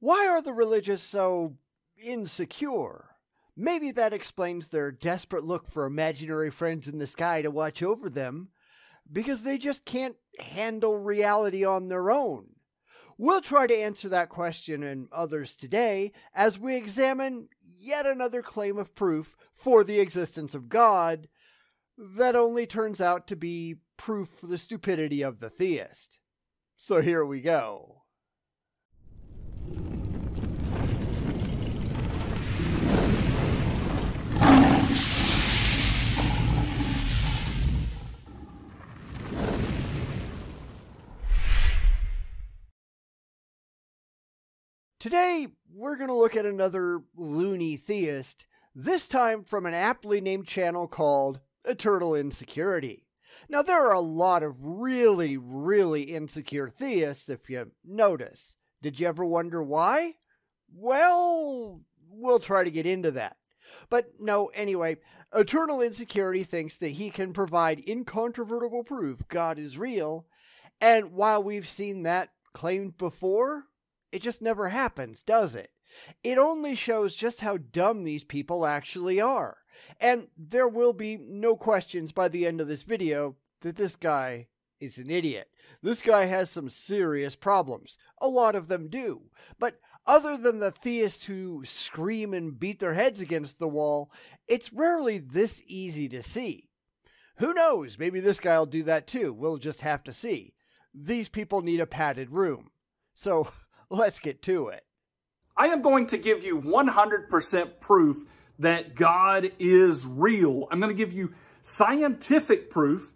Why are the religious so insecure? Maybe that explains their desperate look for imaginary friends in the sky to watch over them, because they just can't handle reality on their own. We'll try to answer that question and others today as we examine yet another claim of proof for the existence of God that only turns out to be proof for the stupidity of the theist. So here we go. Today, we're going to look at another loony theist, this time from an aptly named channel called Eternal Insecurity. Now, there are a lot of really insecure theists, if you notice. Did you ever wonder why? Well, we'll try to get into that. But no, anyway, Eternal Insecurity thinks that he can provide incontrovertible proof God is real, and while we've seen that claimed before, it just never happens, does it? It only shows just how dumb these people actually are. And there will be no questions by the end of this video that this guy is an idiot. This guy has some serious problems. A lot of them do. But other than the theists who scream and beat their heads against the wall, it's rarely this easy to see. Who knows? Maybe this guy will do that too. We'll just have to see. These people need a padded room. So let's get to it. I am going to give you 100% proof that God is real. I'm going to give you scientific proof,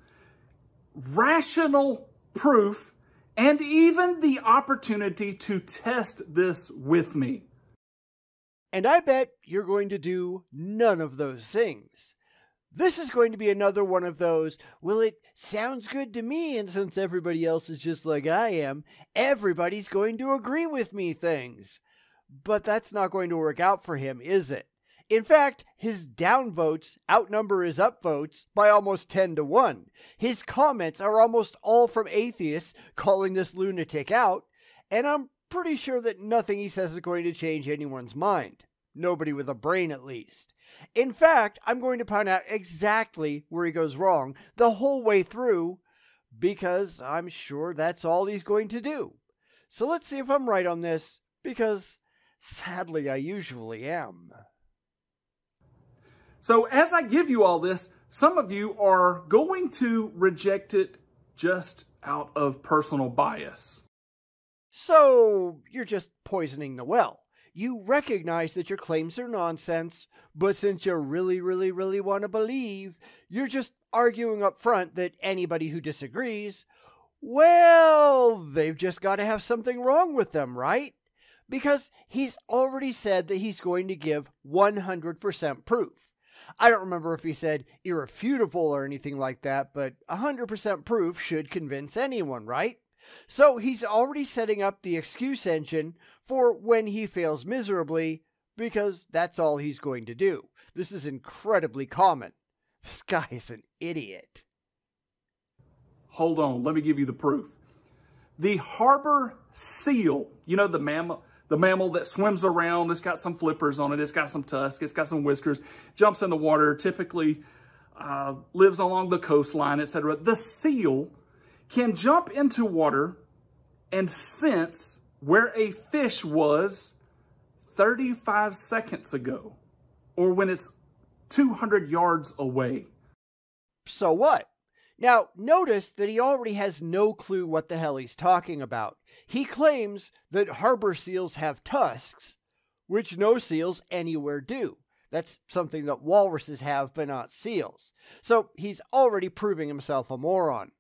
rational proof, and even the opportunity to test this with me. And I bet you're going to do none of those things. This is going to be another one of those, well, it sounds good to me, and since everybody else is just like I am, everybody's going to agree with me things. But that's not going to work out for him, is it? In fact, his down votes outnumber his up votes by almost 10 to 1. His comments are almost all from atheists calling this lunatic out, and I'm pretty sure that nothing he says is going to change anyone's mind. Nobody with a brain, at least. In fact, I'm going to point out exactly where he goes wrong the whole way through, because I'm sure that's all he's going to do. So let's see if I'm right on this, because sadly I usually am. So as I give you all this, some of you are going to reject it just out of personal bias. So you're just poisoning the well. You recognize that your claims are nonsense, but since you really want to believe, you're just arguing up front that anybody who disagrees, well, they've just got to have something wrong with them, right? Because he's already said that he's going to give 100% proof. I don't remember if he said irrefutable or anything like that, but 100% proof should convince anyone, right? So he's already setting up the excuse engine for when he fails miserably, because that's all he's going to do. This is incredibly common. This guy is an idiot. Hold on, let me give you the proof. The harbor seal, you know, the mammal that swims around, it's got some flippers on it, it's got some tusks, it's got some whiskers, jumps in the water, typically lives along the coastline, etc. The seal can jump into water and sense where a fish was 35 seconds ago, or when it's 200 yards away. So what? Now, notice that he already has no clue what the hell he's talking about. He claims that harbor seals have tusks, which no seals anywhere do. That's something that walruses have, but not seals. So he's already proving himself a moron.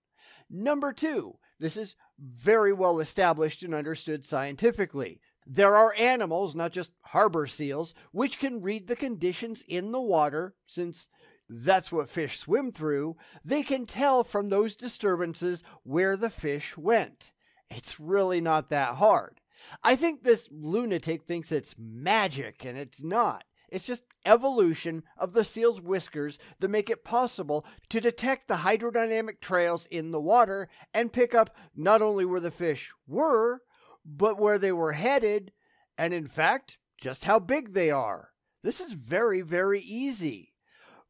Number two, this is very well established and understood scientifically. There are animals, not just harbor seals, which can read the conditions in the water, since that's what fish swim through. They can tell from those disturbances where the fish went. It's really not that hard. I think this lunatic thinks it's magic, and it's not. It's just evolution of the seal's whiskers that make it possible to detect the hydrodynamic trails in the water and pick up not only where the fish were, but where they were headed and in fact, just how big they are. This is very, very easy.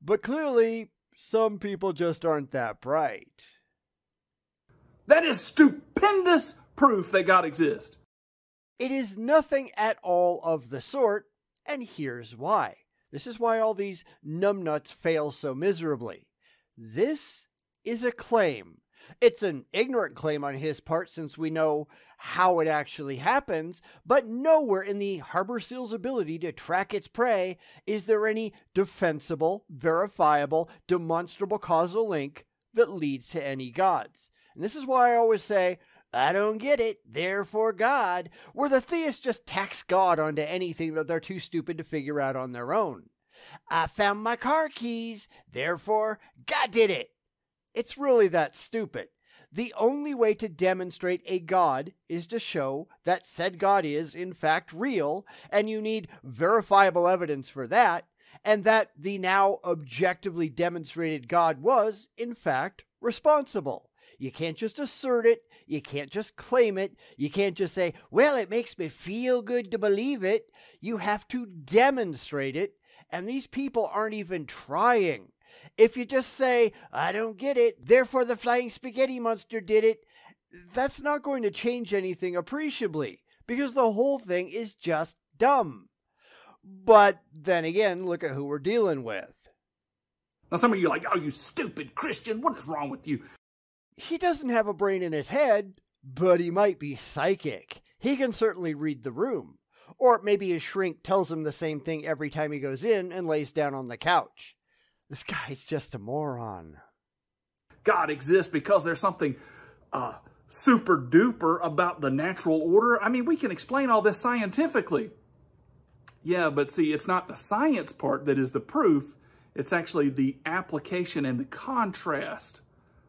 But clearly, some people just aren't that bright. That is stupendous proof that God exists. It is nothing at all of the sort, and here's why. This is why all these numbnuts fail so miserably. This is a claim. It's an ignorant claim on his part since we know how it actually happens, but nowhere in the harbor seal's ability to track its prey is there any defensible, verifiable, demonstrable causal link that leads to any gods. And this is why I always say, I don't get it, therefore God, where the theists just tax God onto anything that they're too stupid to figure out on their own. I found my car keys, therefore God did it. It's really that stupid. The only way to demonstrate a God is to show that said God is, in fact, real, and you need verifiable evidence for that, and that the now objectively demonstrated God was, in fact, responsible. You can't just assert it, you can't just claim it, you can't just say, well, it makes me feel good to believe it. You have to demonstrate it, and these people aren't even trying. If you just say, I don't get it, therefore the flying spaghetti monster did it, that's not going to change anything appreciably, because the whole thing is just dumb. But then again, look at who we're dealing with. Now some of you are like, oh, you stupid Christian, what is wrong with you? He doesn't have a brain in his head, but he might be psychic. He can certainly read the room. Or maybe his shrink tells him the same thing every time he goes in and lays down on the couch. This guy's just a moron. God exists because there's something super duper about the natural order. I mean, we can explain all this scientifically. Yeah, but see, it's not the science part that is the proof. It's actually the application and the contrast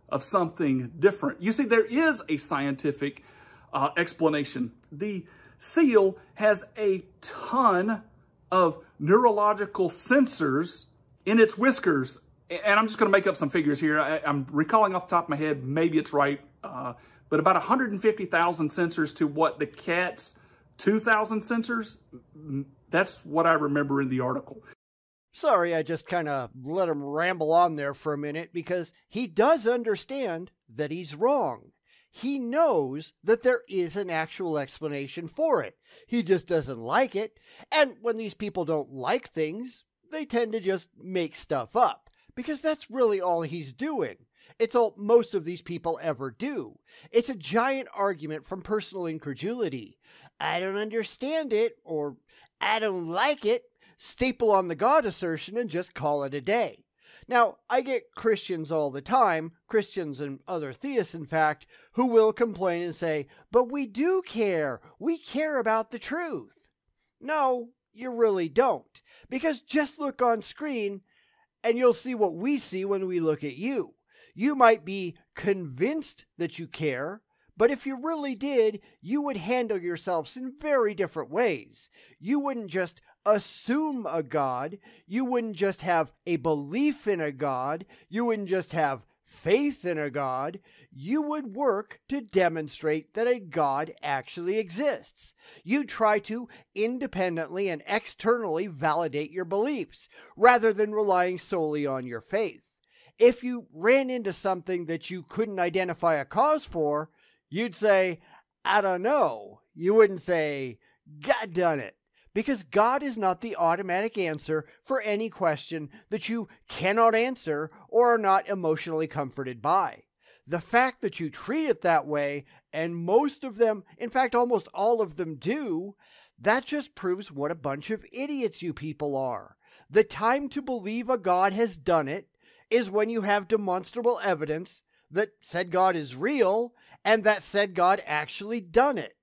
of something different. You see, there is a scientific explanation. The seal has a ton of neurological sensors in its whiskers. And I'm just going to make up some figures here. I'm recalling off the top of my head, maybe it's right, but about 150,000 sensors to what the cat's 2,000 sensors. That's what I remember in the article. Sorry, I just kind of let him ramble on there for a minute because he does understand that he's wrong. He knows that there is an actual explanation for it. He just doesn't like it. And when these people don't like things, they tend to just make stuff up because that's really all he's doing. It's all most of these people ever do. It's a giant argument from personal incredulity. I don't understand it, or I don't like it. Staple on the God assertion and just call it a day. Now, I get Christians all the time, Christians and other theists, in fact, who will complain and say, but we do care. We care about the truth. No, you really don't. Because just look on screen and you'll see what we see when we look at you. You might be convinced that you care, but if you really did, you would handle yourselves in very different ways. You wouldn't just assume a God. You wouldn't just have a belief in a God. You wouldn't just have faith in a God. You would work to demonstrate that a God actually exists. You try to independently and externally validate your beliefs, rather than relying solely on your faith. If you ran into something that you couldn't identify a cause for, you'd say, I don't know. You wouldn't say, God done it. Because God is not the automatic answer for any question that you cannot answer or are not emotionally comforted by. The fact that you treat it that way, and most of them, in fact almost all of them do, that just proves what a bunch of idiots you people are. The time to believe a God has done it is when you have demonstrable evidence that said God is real and that said God actually done it.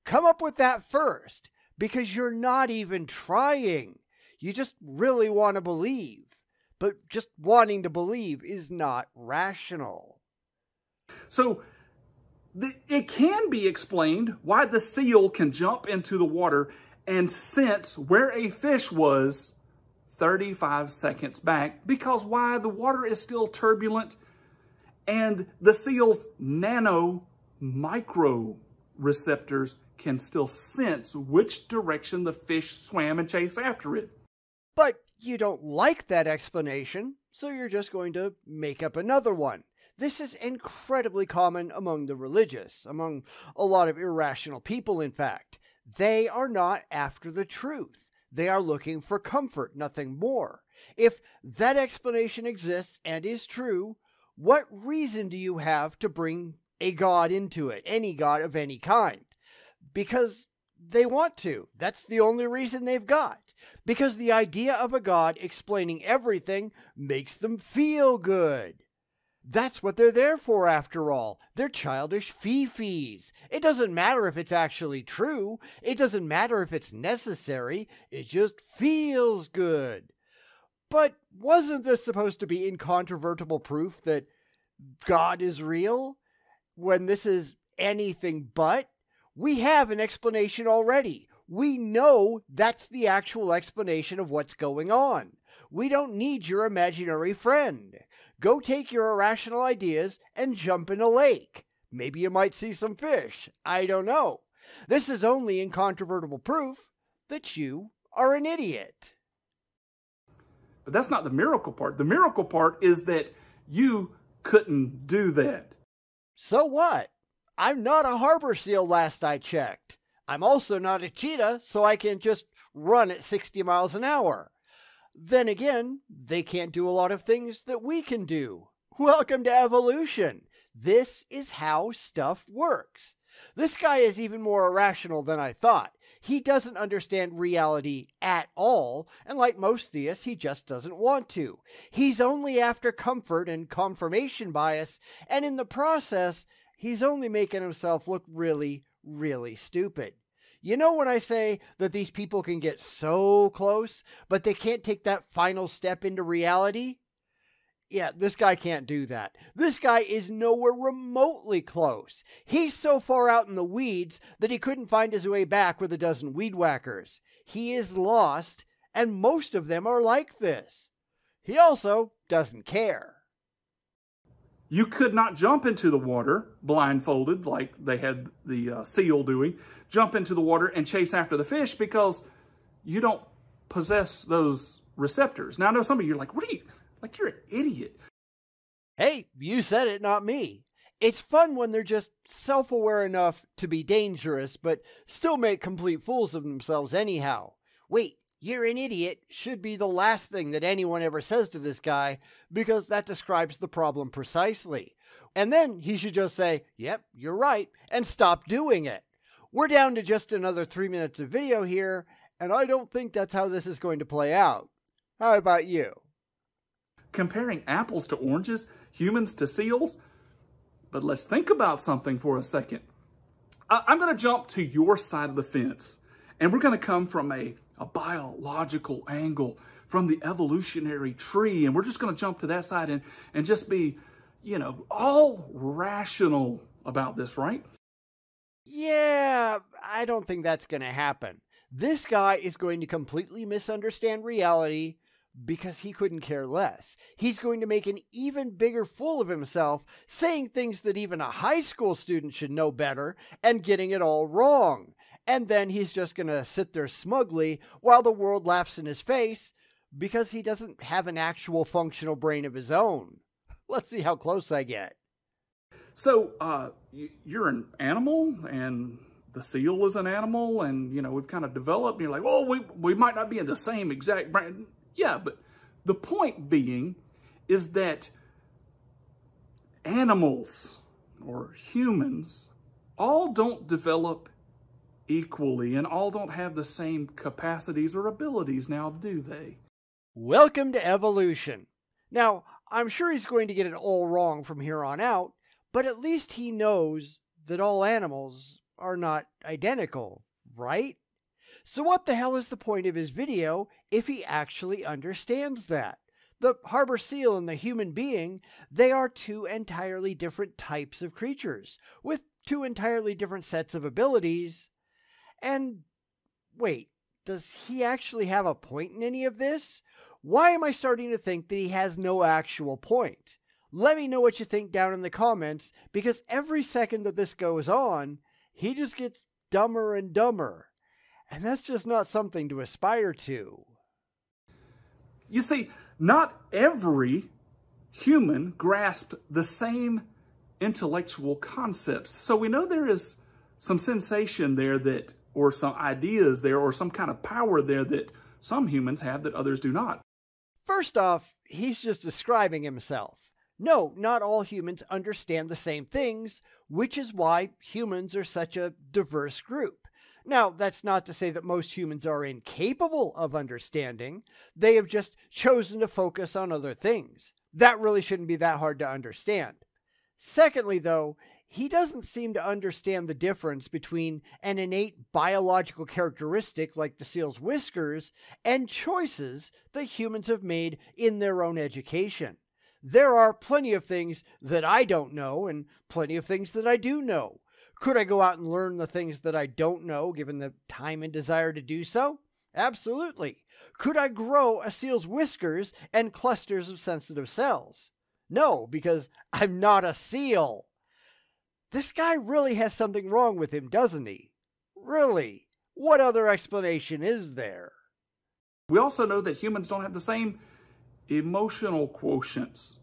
Come up with that first, because you're not even trying. You just really want to believe. But just wanting to believe is not rational. So it can be explained why the seal can jump into the water and sense where a fish was 35 seconds back, because why? The water is still turbulent and the seal's micro receptors can still sense which direction the fish swam and chased after it. But you don't like that explanation, so you're just going to make up another one. This is incredibly common among the religious, among a lot of irrational people, in fact. They are not after the truth. They are looking for comfort, nothing more. If that explanation exists and is true, what reason do you have to bring a god into it, any god of any kind? Because they want to. That's the only reason they've got. Because the idea of a god explaining everything makes them feel good. That's what they're there for, after all. They're childish fifis. It doesn't matter if it's actually true. It doesn't matter if it's necessary. It just feels good. But wasn't this supposed to be incontrovertible proof that God is real? When this is anything but? We have an explanation already. We know that's the actual explanation of what's going on. We don't need your imaginary friend. Go take your irrational ideas and jump in a lake. Maybe you might see some fish. I don't know. This is only incontrovertible proof that you are an idiot. But that's not the miracle part. The miracle part is that you couldn't do that. So what? I'm not a harbor seal last I checked. I'm also not a cheetah, so I can just run at 60 miles an hour. Then again, they can't do a lot of things that we can do. Welcome to evolution. This is how stuff works. This guy is even more irrational than I thought. He doesn't understand reality at all, and like most theists, he just doesn't want to. He's only after comfort and confirmation bias, and in the process, he's only making himself look really, really stupid. You know when I say that these people can get so close, but they can't take that final step into reality? Yeah, this guy can't do that. This guy is nowhere remotely close. He's so far out in the weeds that he couldn't find his way back with a dozen weed whackers. He is lost, and most of them are like this. He also doesn't care. You could not jump into the water blindfolded like they had the seal doing. Jump into the water and chase after the fish because you don't possess those receptors. Now, I know some of you are like, what are you, like you're an idiot. Hey, you said it, not me. It's fun when they're just self-aware enough to be dangerous, but still make complete fools of themselves anyhow. Wait, you're an idiot should be the last thing that anyone ever says to this guy, because that describes the problem precisely. And then he should just say, yep, you're right, and stop doing it. We're down to just another 3 minutes of video here, and I don't think that's how this is going to play out. How about you? Comparing apples to oranges, humans to seals? But let's think about something for a second. I'm going to jump to your side of the fence, and we're going to come from a biological angle, from the evolutionary tree, and we're just going to jump to that side and just be, all rational about this, right? Yeah, I don't think that's going to happen. This guy is going to completely misunderstand reality because he couldn't care less. He's going to make an even bigger fool of himself, saying things that even a high school student should know better and getting it all wrong. And then he's just going to sit there smugly while the world laughs in his face because he doesn't have an actual functional brain of his own. Let's see how close I get. So, you're an animal, and the seal is an animal, and, we've kind of developed, and you're like, well, we might not be in the same exact brain. Yeah, but the point being is that animals, or humans, all don't develop equally, and all don't have the same capacities or abilities now, do they? Welcome to evolution. Now, I'm sure he's going to get it all wrong from here on out, but at least he knows that all animals are not identical, right? So what the hell is the point of his video if he actually understands that? The harbor seal and the human being, they are two entirely different types of creatures, with two entirely different sets of abilities. And wait, does he actually have a point in any of this? Why am I starting to think that he has no actual point? Let me know what you think down in the comments, because every second that this goes on, he just gets dumber and dumber. And that's just not something to aspire to. You see, not every human grasped the same intellectual concepts. So we know there is some sensation there that, or some ideas there, or some kind of power there that some humans have that others do not. First off, he's just describing himself. No, not all humans understand the same things, which is why humans are such a diverse group. Now, that's not to say that most humans are incapable of understanding. They have just chosen to focus on other things. That really shouldn't be that hard to understand. Secondly, though, he doesn't seem to understand the difference between an innate biological characteristic like the seal's whiskers and choices that humans have made in their own education. There are plenty of things that I don't know and plenty of things that I do know. Could I go out and learn the things that I don't know, given the time and desire to do so? Absolutely. Could I grow a seal's whiskers and clusters of sensitive cells? No, because I'm not a seal. This guy really has something wrong with him, doesn't he? Really? What other explanation is there? We also know that humans don't have the same emotional quotients.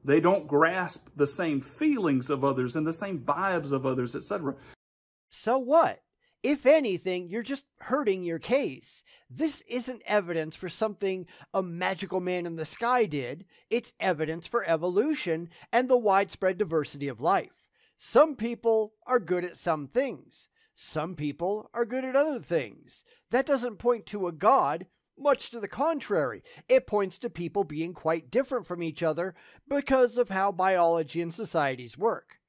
They don't grasp the same feelings of others and the same vibes of others, etc. So what? If anything, you're just hurting your case. This isn't evidence for something a magical man in the sky did. It's evidence for evolution and the widespread diversity of life. Some people are good at some things. Some people are good at other things. That doesn't point to a god. Much to the contrary, it points to people being quite different from each other because of how biology and societies work.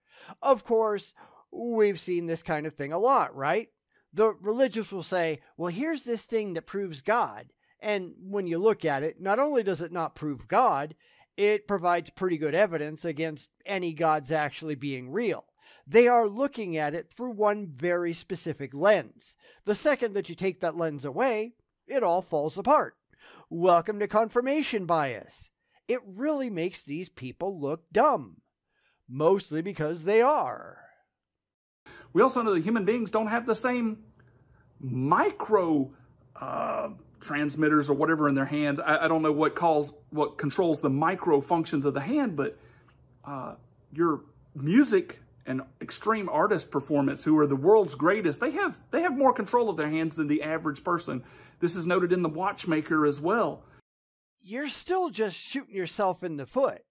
Of course, we've seen this kind of thing a lot, right? The religious will say, well, here's this thing that proves God. And when you look at it, not only does it not prove God, it provides pretty good evidence against any gods actually being real. They are looking at it through one very specific lens. The second that you take that lens away, it all falls apart. Welcome to confirmation bias. It really makes these people look dumb. Mostly because they are. We also know that human beings don't have the same micro transmitters or whatever in their hands. I don't know what controls the micro functions of the hand, but your music and extreme artist performance, who are the world's greatest, they have more control of their hands than the average person. This is noted in the watchmaker as well. You're still just shooting yourself in the foot.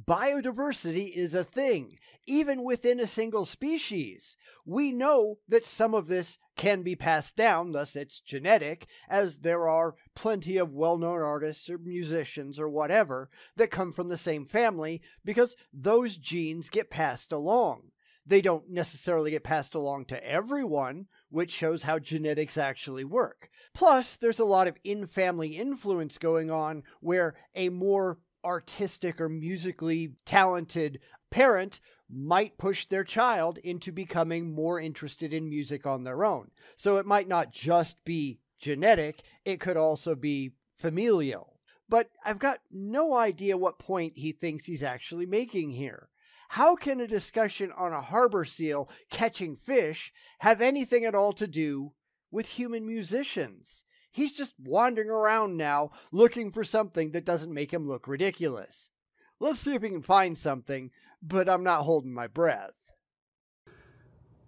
Biodiversity is a thing, even within a single species. We know that some of this can be passed down, thus it's genetic, as there are plenty of well-known artists or musicians or whatever that come from the same family because those genes get passed along. They don't necessarily get passed along to everyone, which shows how genetics actually work. Plus, there's a lot of in-family influence going on where a more artistic or musically talented parent might push their child into becoming more interested in music on their own. So it might not just be genetic, it could also be familial. But I've got no idea what point he thinks he's actually making here. How can a discussion on a harbor seal catching fish have anything at all to do with human musicians? He's just wandering around now looking for something that doesn't make him look ridiculous. Let's see if we can find something, but I'm not holding my breath.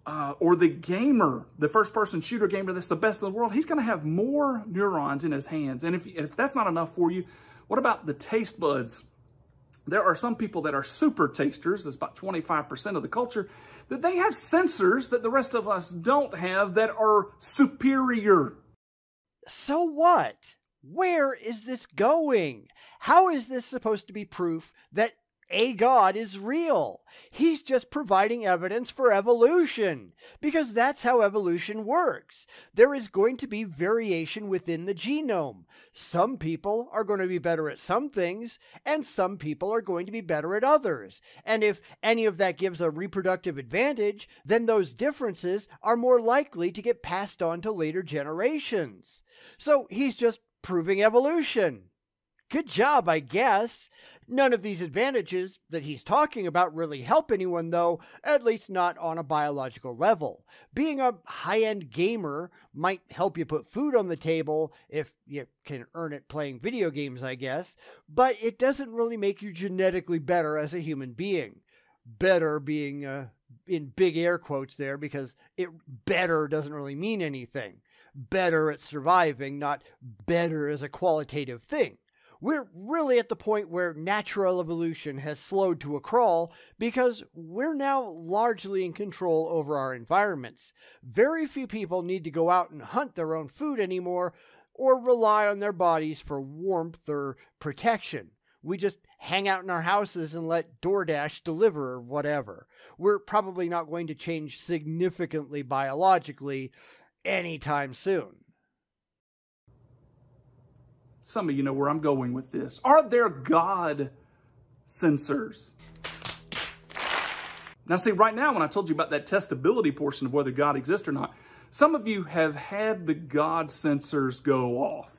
Or the gamer, the first-person shooter gamer that's the best in the world, he's going to have more neurons in his hands. And if that's not enough for you, what about the taste buds? There are some people that are super tasters, that's about 25% of the culture, that they have sensors that the rest of us don't have that are superior. So what? Where is this going? How is this supposed to be proof that a god is real? He's just providing evidence for evolution, because that's how evolution works. There is going to be variation within the genome. Some people are going to be better at some things, and some people are going to be better at others. And if any of that gives a reproductive advantage, then those differences are more likely to get passed on to later generations. So he's just proving evolution. Good job, I guess. None of these advantages that he's talking about really help anyone, though, at least not on a biological level. Being a high-end gamer might help you put food on the table if you can earn it playing video games, I guess, but it doesn't really make you genetically better as a human being. Better being in big air quotes there, because better doesn't really mean anything. Better at surviving, not better as a qualitative thing. We're really at the point where natural evolution has slowed to a crawl because we're now largely in control over our environments. Very few people need to go out and hunt their own food anymore or rely on their bodies for warmth or protection. We just hang out in our houses and let DoorDash deliver or whatever. We're probably not going to change significantly biologically anytime soon. Some of you know where I'm going with this. Are there God sensors? Now see, right now when I told you about that testability portion of whether God exists or not, some of you have had the God sensors go off.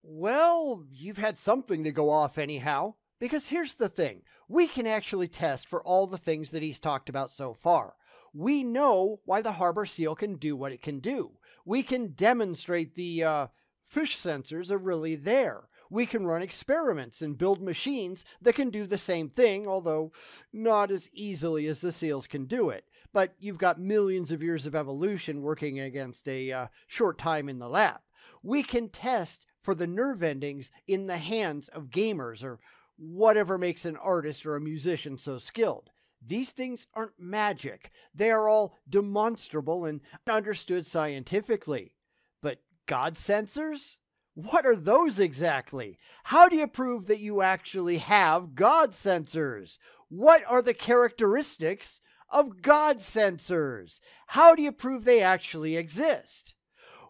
Well, you've had something to go off anyhow. Because here's the thing. We can actually test for all the things that he's talked about so far. We know why the harbor seal can do what it can do. We can demonstrate the fish sensors are really there. We can run experiments and build machines that can do the same thing, although not as easily as the seals can do it. But you've got millions of years of evolution working against a short time in the lab. We can test for the nerve endings in the hands of gamers or whatever makes an artist or a musician so skilled. These things aren't magic. They are all demonstrable and understood scientifically. But God sensors? What are those exactly? How do you prove that you actually have God sensors? What are the characteristics of God sensors? How do you prove they actually exist?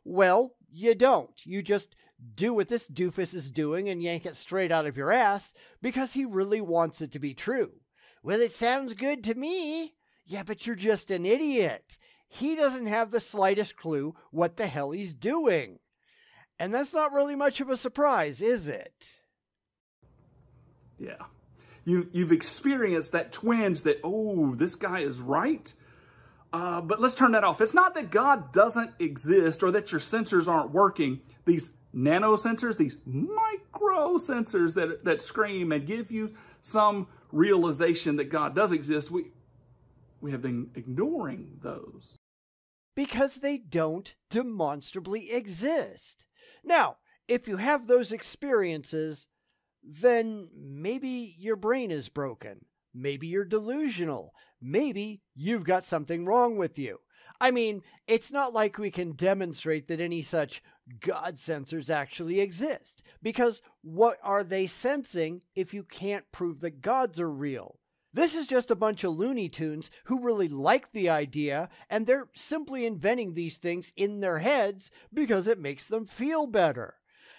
Well, you don't. You just do what this doofus is doing and yank it straight out of your ass because he really wants it to be true. Well, it sounds good to me. Yeah, but you're just an idiot. He doesn't have the slightest clue what the hell he's doing. And that's not really much of a surprise, is it? Yeah. You've experienced that twinge that, oh, this guy is right. But let's turn that off. It's not that God doesn't exist or that your sensors aren't working. These nano sensors, these micro sensors that scream and give you some realization that God does exist, we have been ignoring those. Because they don't demonstrably exist. Now, if you have those experiences, then maybe your brain is broken. Maybe you're delusional. Maybe you've got something wrong with you. I mean, it's not like we can demonstrate that any such God sensors actually exist. Because what are they sensing if you can't prove that gods are real? This is just a bunch of Looney Tunes who really like the idea, and they're simply inventing these things in their heads because it makes them feel better.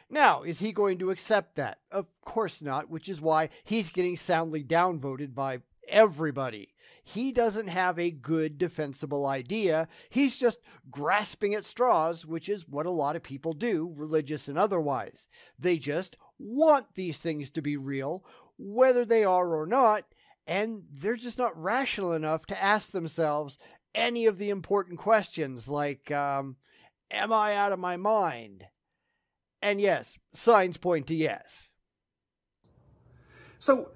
Now, is he going to accept that? Of course not, which is why he's getting soundly downvoted by everybody. He doesn't have a good defensible idea. He's just grasping at straws, which is what a lot of people do, religious and otherwise. They just want these things to be real, whether they are or not, and they're just not rational enough to ask themselves any of the important questions like, am I out of my mind? And yes, signs point to yes. So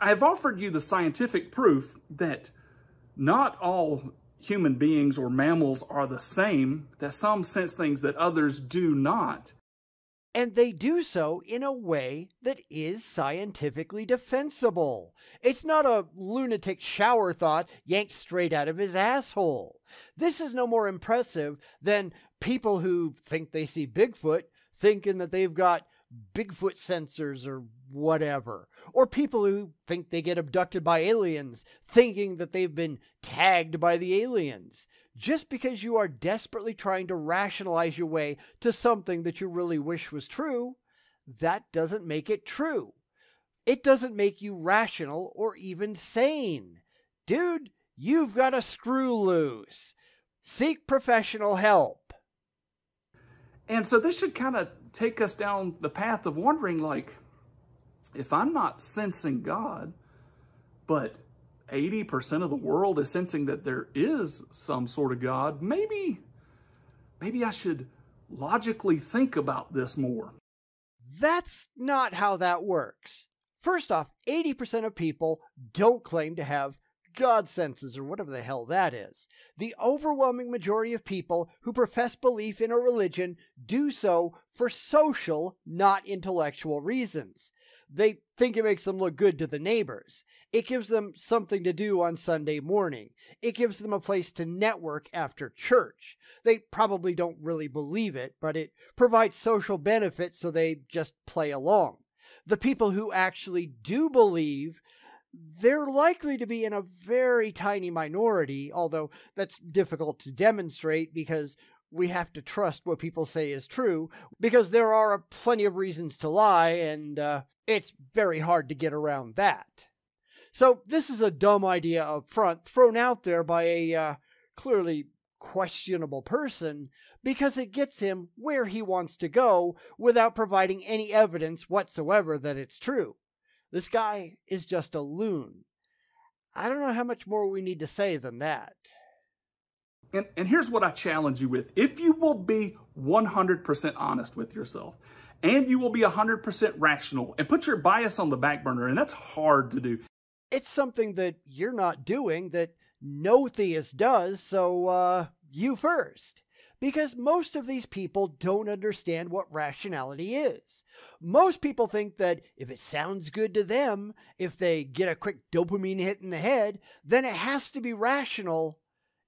I've offered you the scientific proof that not all human beings or mammals are the same, that some sense things that others do not. And they do so in a way that is scientifically defensible. It's not a lunatic shower thought yanked straight out of his asshole. This is no more impressive than people who think they see Bigfoot thinking that they've got Bigfoot sensors or whatever. Or people who think they get abducted by aliens thinking that they've been tagged by the aliens. Just because you are desperately trying to rationalize your way to something that you really wish was true, that doesn't make it true. It doesn't make you rational or even sane. Dude, you've got a screw loose. Seek professional help. And so this should kind of take us down the path of wondering, like, if I'm not sensing God, but 80% of the world is sensing that there is some sort of God, maybe I should logically think about this more. That's not how that works. First off, 80% of people don't claim to have God senses or whatever the hell that is. The overwhelming majority of people who profess belief in a religion do so for social, not intellectual reasons. They think it makes them look good to the neighbors. It gives them something to do on Sunday morning. It gives them a place to network after church. They probably don't really believe it, but it provides social benefits, so they just play along. The people who actually do believe, they're likely to be in a very tiny minority, although that's difficult to demonstrate because we have to trust what people say is true, because there are plenty of reasons to lie, and it's very hard to get around that. So this is a dumb idea up front, thrown out there by a clearly questionable person, because it gets him where he wants to go without providing any evidence whatsoever that it's true. This guy is just a loon. I don't know how much more we need to say than that. And here's what I challenge you with. If you will be 100% honest with yourself, and you will be 100% rational, and put your bias on the back burner, and that's hard to do. It's something that you're not doing that no theist does, so you first. Because most of these people don't understand what rationality is. Most people think that if it sounds good to them, if they get a quick dopamine hit in the head, then it has to be rational,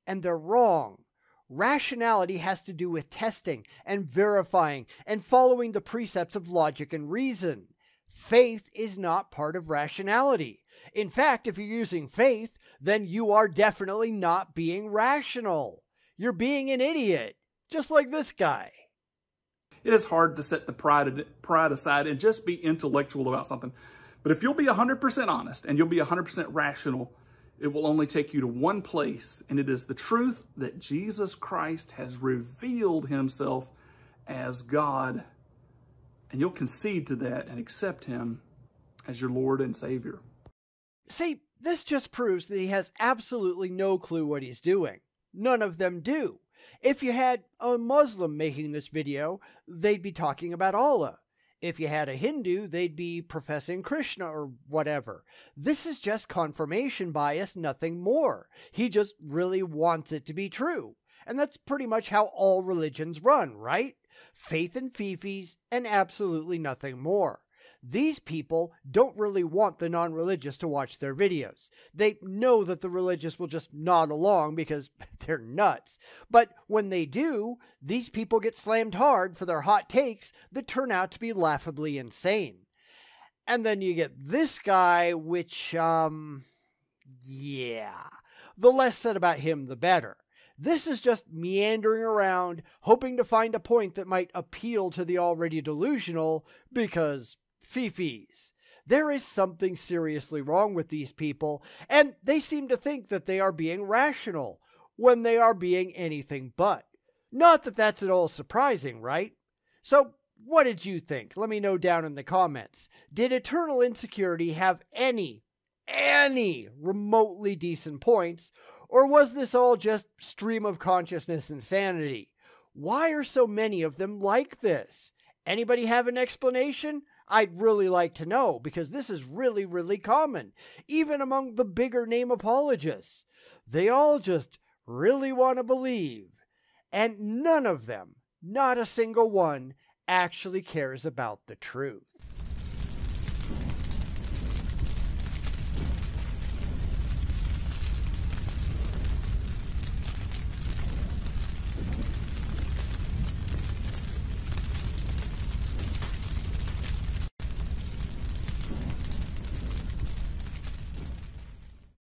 and they're wrong. Rationality has to do with testing and verifying and following the precepts of logic and reason. Faith is not part of rationality. In fact, if you're using faith, then you are definitely not being rational. You're being an idiot. Just like this guy. It is hard to set the pride aside and just be intellectual about something. But if you'll be 100% honest and you'll be 100% rational, it will only take you to one place, and it is the truth that Jesus Christ has revealed himself as God. And you'll concede to that and accept him as your Lord and Savior. See, this just proves that he has absolutely no clue what he's doing. None of them do. If you had a Muslim making this video, they'd be talking about Allah. If you had a Hindu, they'd be professing Krishna or whatever. This is just confirmation bias, nothing more. He just really wants it to be true. And that's pretty much how all religions run, right? Faith and fifis and absolutely nothing more. These people don't really want the non-religious to watch their videos. They know that the religious will just nod along because they're nuts. But when they do, these people get slammed hard for their hot takes that turn out to be laughably insane. And then you get this guy, which, yeah, the less said about him, the better. This is just meandering around, hoping to find a point that might appeal to the already delusional, because fifis. There is something seriously wrong with these people, and they seem to think that they are being rational, when they are being anything but. Not that that's at all surprising, right? So, what did you think? Let me know down in the comments. Did Eternal Insecurity have any remotely decent points, or was this all just stream of consciousness insanity? Why are so many of them like this? Anybody have an explanation? I'd really like to know, because this is really, really common, even among the bigger name apologists. They all just really want to believe, and none of them, not a single one, actually cares about the truth.